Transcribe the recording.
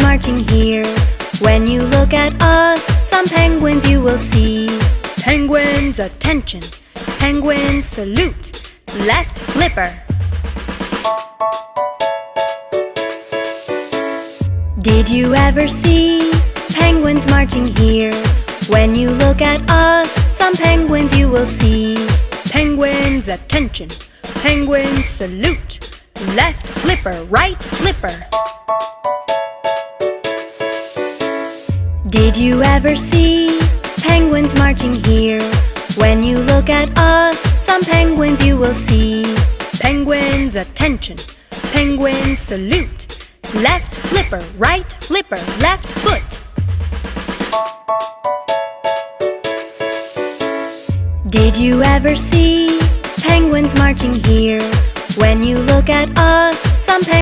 marching here. When you look at us, some penguins you will see. Penguins, attention! Penguins, salute! Left flipper. Did you ever see penguins marching here? When you look at us, some penguins you will see. Penguins, attention! Penguins, salute! Left flipper, right flipper. Did you ever see penguins marching here? When you look at us, some penguins you will see. Penguins, attention! Penguins, salute! Left flipper, right flipper, left foot. Did you ever see penguins marching here? When you look at us, some penguins